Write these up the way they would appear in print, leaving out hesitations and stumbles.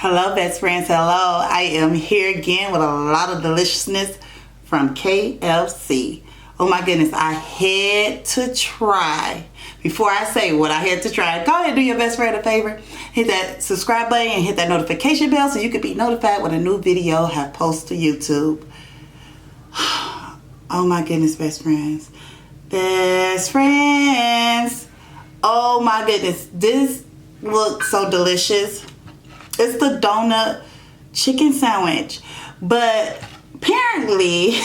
Hello, best friends. Hello. I am here again with a lot of deliciousness from KFC. Oh my goodness, I had to try. Before I say what I had to try, go ahead and do your best friend a favor. Hit that subscribe button and hit that notification bell so you can be notified when a new video have posted to YouTube. Oh my goodness, best friends. Best friends. Oh my goodness. This looks so delicious. It's the donut chicken sandwich. But apparently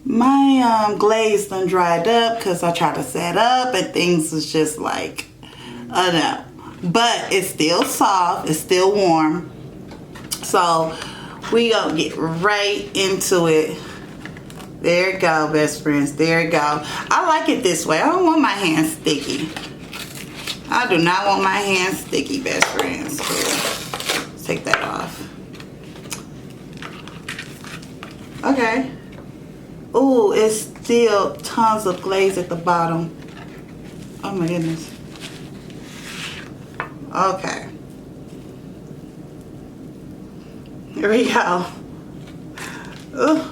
my glaze done dried up because I tried to set up and things was just like, no. But it's still soft. It's still warm. So we gonna get right into it. There you go, best friends. There you go. I like it this way. I don't want my hands sticky. I do not want my hands sticky, best friends. Let's take that off. Okay. Ooh, it's still tons of glaze at the bottom. Oh my goodness. Okay. Here we go. Ooh.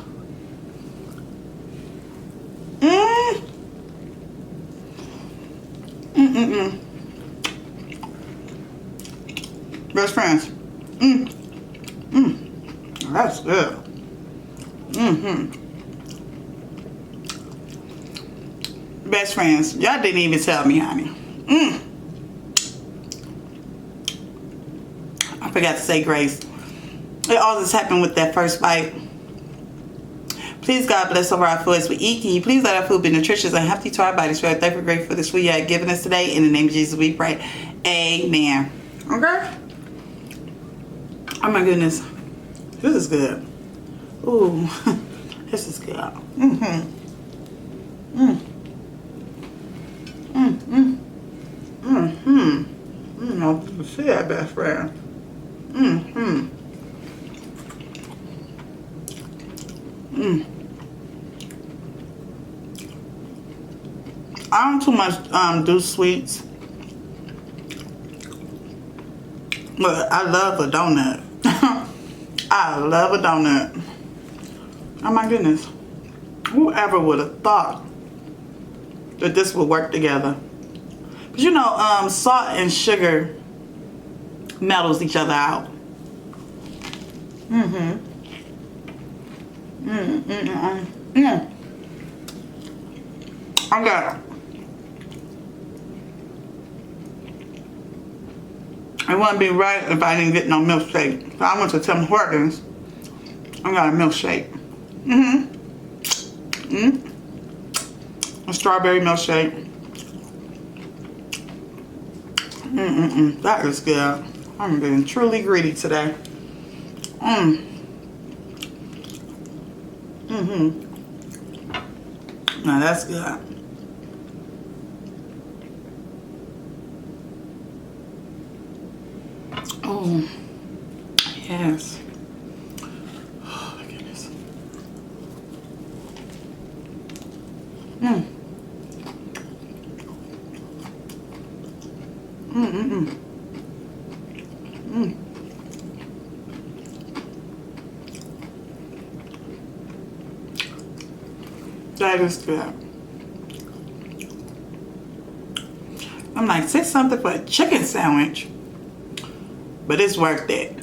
Best friends. That's good. Best friends. Y'all didn't even tell me, honey. I forgot to say grace. It all just happened with that first bite. Please, God bless over our food as we eat. Can you please let our food be nutritious and healthy to our bodies? We are thankful, grateful for this food you have given us today. In the name of Jesus, we pray. Amen. Okay? Oh my goodness. This is good. Ooh. This is good. I can see that, best friend. I don't too much do sweets, but I love a donut. I love a donut. Oh my goodness. Whoever would have thought that this would work together? But you know, salt and sugar mellows each other out. Okay. It wouldn't be right if I didn't get no milkshake. So I went to Tim Hortons. I got a milkshake. A strawberry milkshake. That is good. I'm getting truly greedy today. Now that's good. Oh, yes. Oh my goodness. That is good. I'm like, say something for a chicken sandwich, but it's worth it.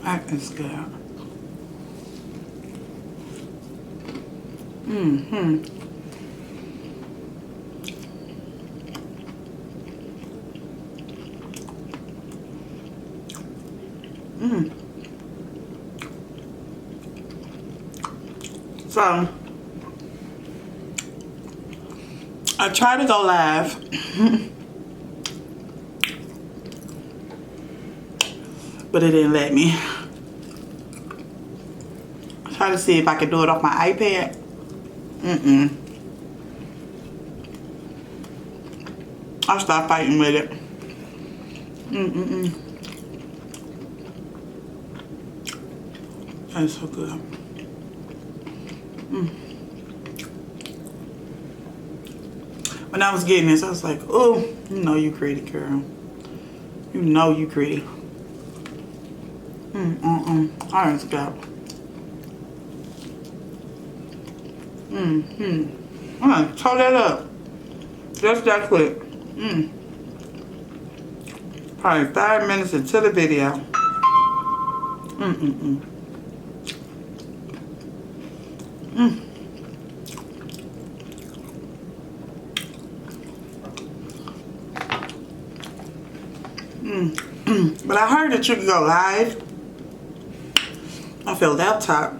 That is good. So I tried to go live but it didn't let me. I tried to see if I could do it off my iPad. I stopped fighting with it. That's so good. When I was getting this, I was like, oh, you know you pretty, girl. You know you pretty. All right, go. I'm gonna toe that up. Just that quick. Probably 5 minutes into the video. But I heard that you could go live. I feel that top.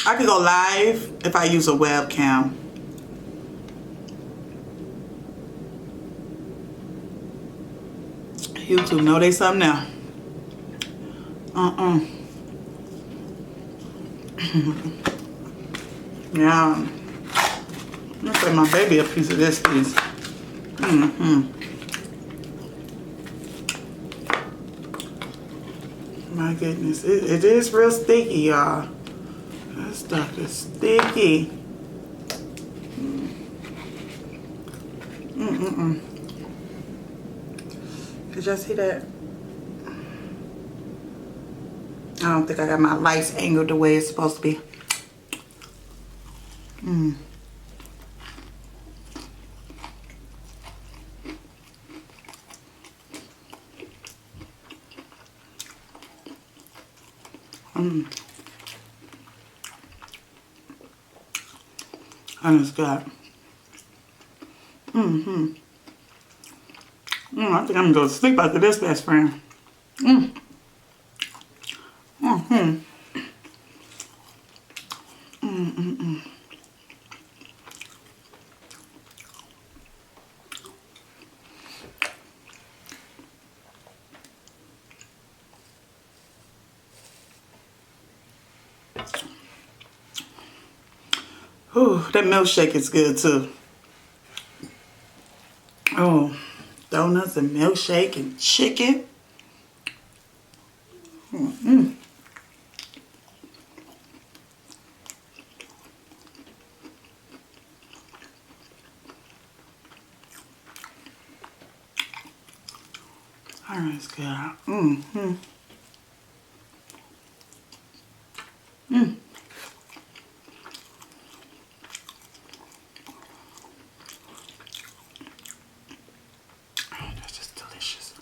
I could go live if I use a webcam. YouTube know they something now. Yeah. I'm gonna give my baby a piece of this piece. My goodness, it is real sticky, y'all. That stuff is sticky. Did y'all see that? I don't think I got my lights angled the way it's supposed to be. And it's good. I think I'm gonna go to sleep after this, best friend. Ooh, that milkshake is good too. Oh, donuts and milkshake and chicken. All right, it's good. Oh, that's just delicious.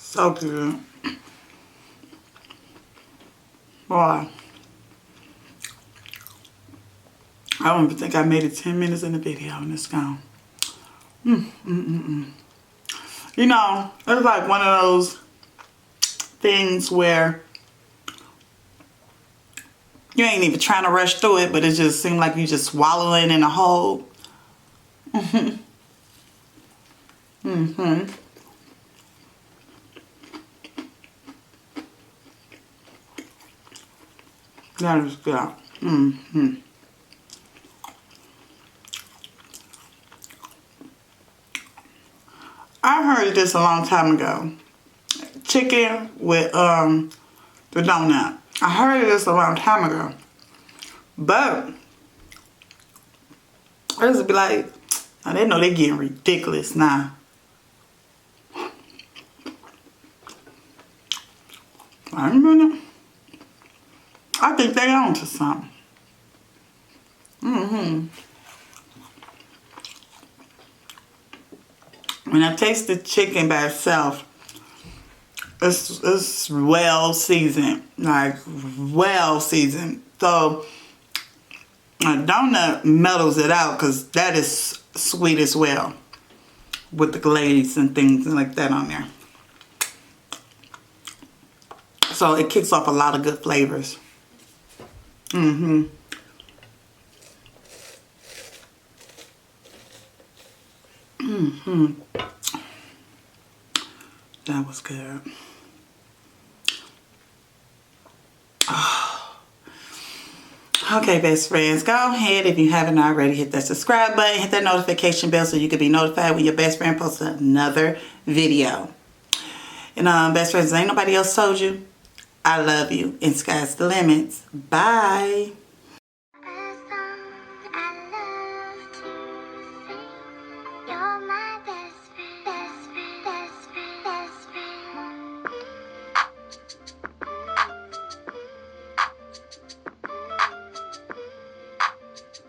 So good. Boy, I don't even think I made it 10 minutes in the video and it's gone. You know, it's like one of those things where you ain't even trying to rush through it, but it just seemed like you just swallowing in a hole. That is good. I heard this a long time ago. Chicken with the donut. I heard this a long time ago. But I just be like, oh, they know they getting ridiculous now. I remember. I think they on to something. When I taste the chicken by itself, it's well seasoned, like well seasoned. So a donut mellows it out because that is sweet as well, with the glaze and things like that on there. So it kicks off a lot of good flavors. That was good. Okay, best friends, go ahead, if you haven't already, hit that subscribe button, hit that notification bell so you can be notified when your best friend posts another video. And best friends, ain't nobody else told you, I love you, and sky's the limits. Bye.